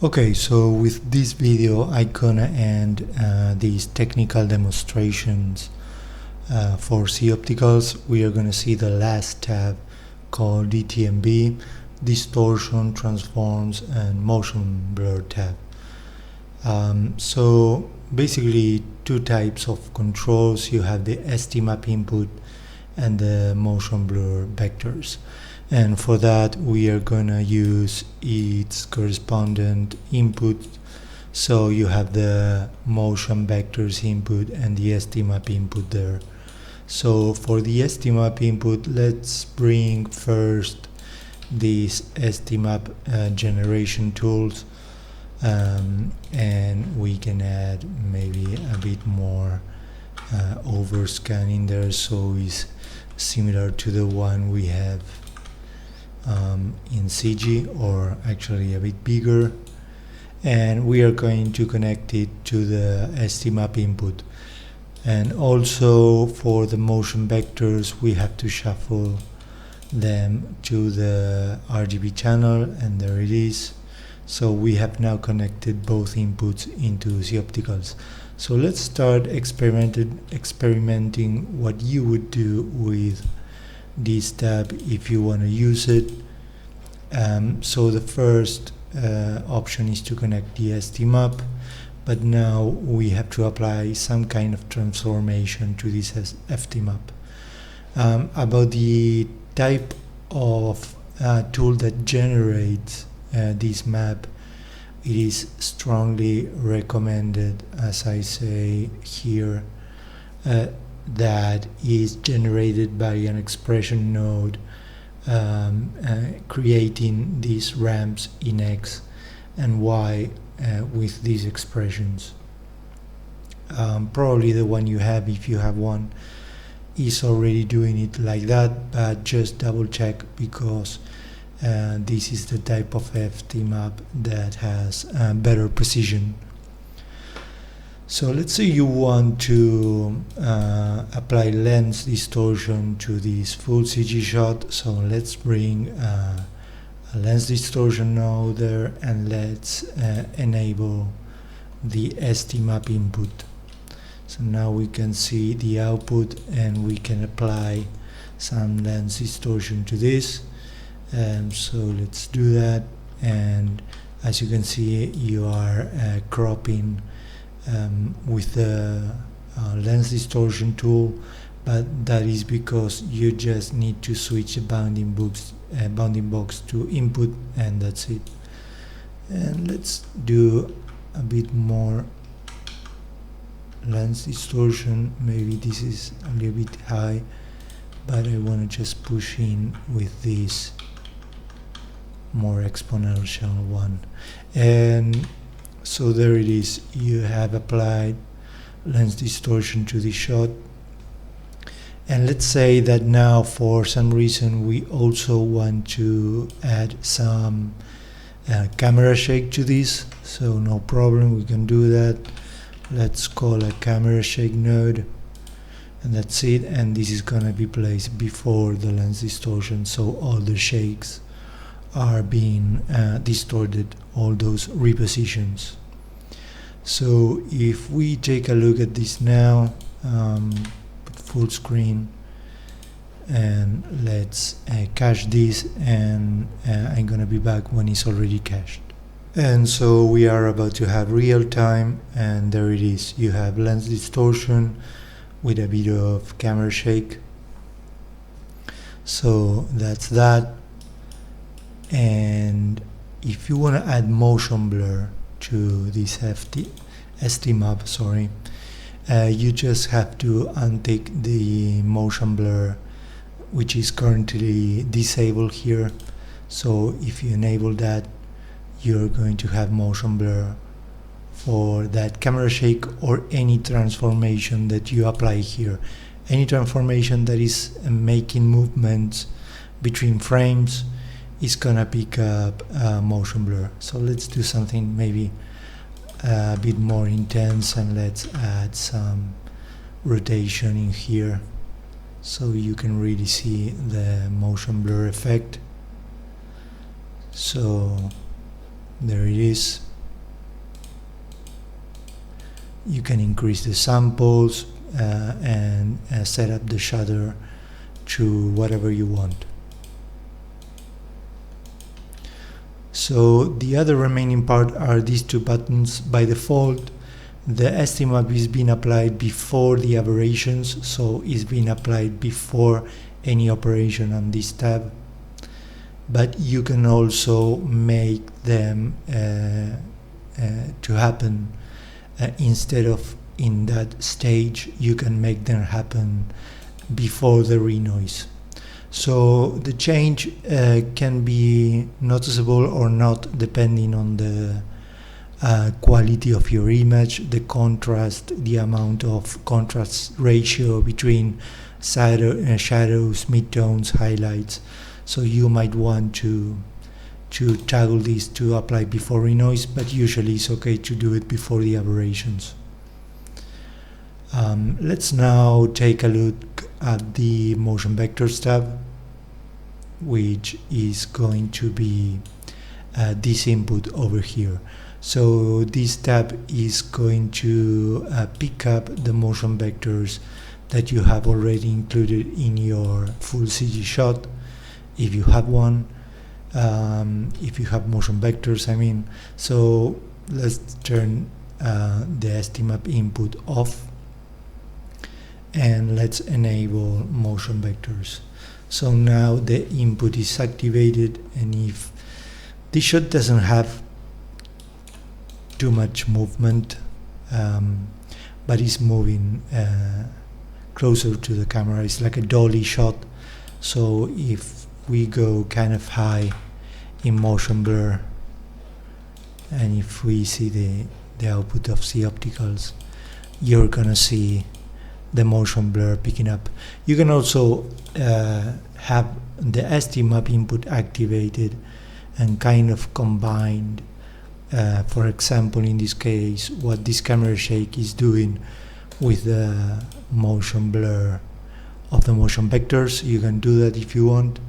Okay, so with this video I gonna end these technical demonstrations for ZOpticals. We are gonna see the last tab called DTMB, Distortion, Transforms and Motion Blur tab. So basically two types of controls. You have the STMap input and the motion blur vectors, and for that we are gonna use its correspondent input. So you have the motion vectors input and the STMap input there. So for the STMap input, let's bring first these STMap generation tools, and we can add maybe a bit more overscan in there, so it's similar to the one we have in CG, or actually a bit bigger. And we are going to connect it to the STMap input. And also for the motion vectors, we have to shuffle them to the RGB channel, and there it is. So we have now connected both inputs into ZOpticals. So let's start experimenting what you would do with this tab if you want to use it. So the first option is to connect the STMap, but now we have to apply some kind of transformation to this STMap. About the type of tool that generates this map, it is strongly recommended, as I say here, that is generated by an expression node creating these ramps in X and Y with these expressions. Probably the one you have, if you have one, is already doing it like that, but just double check, because this is the type of STMap that has better precision. So let's say you want to apply lens distortion to this full CG shot. So let's bring a lens distortion node there, and let's enable the STMap input. So now we can see the output, and we can apply some lens distortion to this. So let's do that, and as you can see, you are cropping with the lens distortion tool, but that is because you just need to switch the bounding box to input, and that's it. And let's do a bit more lens distortion. Maybe this is a little bit high, but I want to just push in with this more exponential one. And so there it is, you have applied lens distortion to the shot. And let's say that now for some reason we also want to add some camera shake to this. So no problem, we can do that. Let's call a camera shake node, and that's it. And this is gonna be placed before the lens distortion, so all the shakes are being distorted, all those repositions. So if we take a look at this now, put full screen, and let's cache this, and I'm gonna be back when it's already cached. And so we are about to have real time, and there it is. You have lens distortion with a bit of camera shake. So that's that. And if you want to add motion blur to this STMap, you just have to untick the motion blur, which is currently disabled here. So if you enable that, you're going to have motion blur for that camera shake or any transformation that you apply here. Any transformation that is making movements between frames is gonna pick up motion blur. So let's do something maybe a bit more intense, and let's add some rotation in here so you can really see the motion blur effect. So there it is. you can increase the samples and set up the shutter to whatever you want. So the other remaining part are these two buttons. By default, the estimate is being applied before the aberrations, so it's being applied before any operation on this tab. But you can also make them to happen instead of in that stage. You can make them happen before the renoise. So the change can be noticeable or not depending on the quality of your image, the contrast, the amount of contrast ratio between shadows, midtones, highlights. So you might want to toggle this to apply before renoise, but usually it's okay to do it before the aberrations. Let's now take a look at the motion vectors tab, which is going to be this input over here. So this tab is going to pick up the motion vectors that you have already included in your full CG shot, if you have one, if you have motion vectors, I mean. So let's turn the estimate input off, and let's enable motion vectors. So now the input is activated, and if this shot doesn't have too much movement, but it's moving closer to the camera, it's like a dolly shot. So if we go kind of high in motion blur, and if we see the output of ZOpticals, you're gonna see the motion blur picking up. You can also have the estimate input activated and kind of combined. For example, in this case, what this camera shake is doing with the motion blur of the motion vectors. You can do that if you want.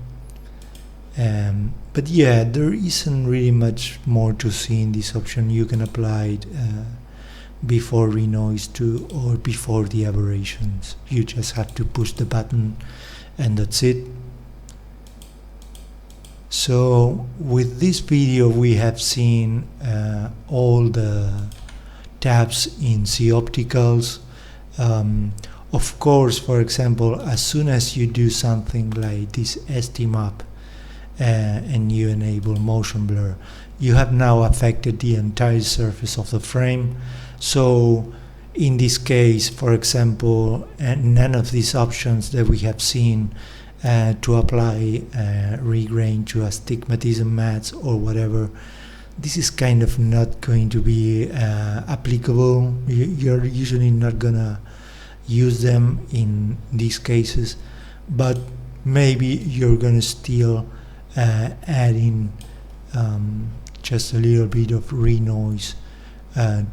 But yeah, there isn't really much more to see in this option. You can apply it before renoise to or before the aberrations. You just have to push the button and that's it. So with this video we have seen all the tabs in ZOpticals. Of course, for example, as soon as you do something like this estimap and you enable motion blur, you have now affected the entire surface of the frame. So in this case, for example, none of these options that we have seen to apply regrain to astigmatism mats or whatever, this is kind of not going to be applicable. You're usually not gonna use them in these cases, but maybe you're gonna still add in just a little bit of renoise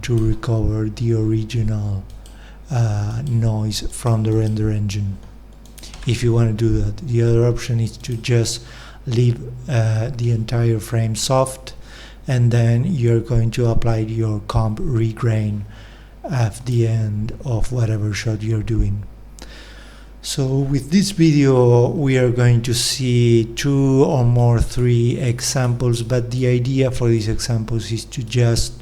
to recover the original noise from the render engine, if you want to do that. The other option is to just leave the entire frame soft, and then you're going to apply your comp regrain at the end of whatever shot you're doing. So with this video we are going to see 2 or more 3 examples, but the idea for these examples is to just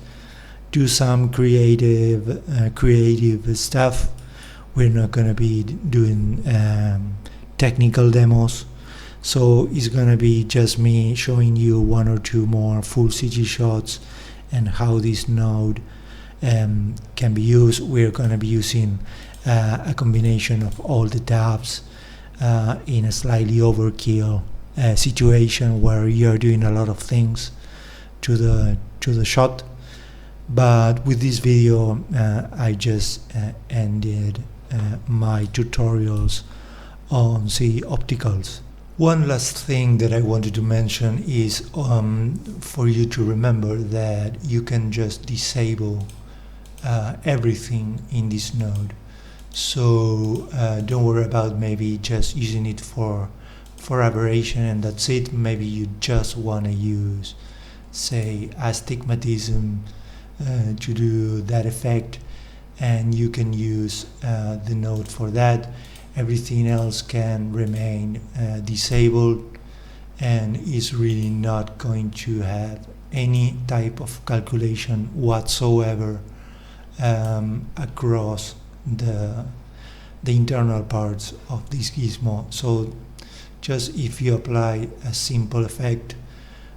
do some creative stuff. We're not going to be doing technical demos, so it's going to be just me showing you 1 or 2 more full CG shots and how this node can be used. We're going to be using a combination of all the tabs in a slightly overkill situation where you're doing a lot of things to the shot. But with this video I just ended my tutorials on ZOpticals. One last thing that I wanted to mention is for you to remember that you can just disable everything in this node. So don't worry about maybe just using it for aberration and that's it. Maybe you just want to use, say, astigmatism to do that effect, and you can use the node for that. Everything else can remain disabled and is really not going to have any type of calculation whatsoever across the internal parts of this gizmo. So just if you apply a simple effect,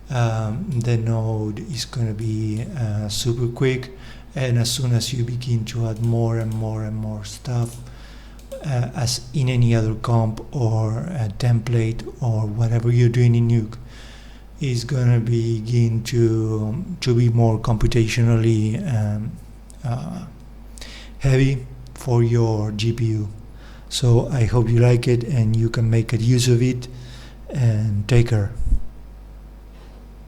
the node is going to be super quick, and as soon as you begin to add more and more and more stuff, as in any other comp or a template or whatever you're doing in Nuke, is going to begin to be more computationally heavy for your GPU. So I hope you like it and you can make a use of it, and take care.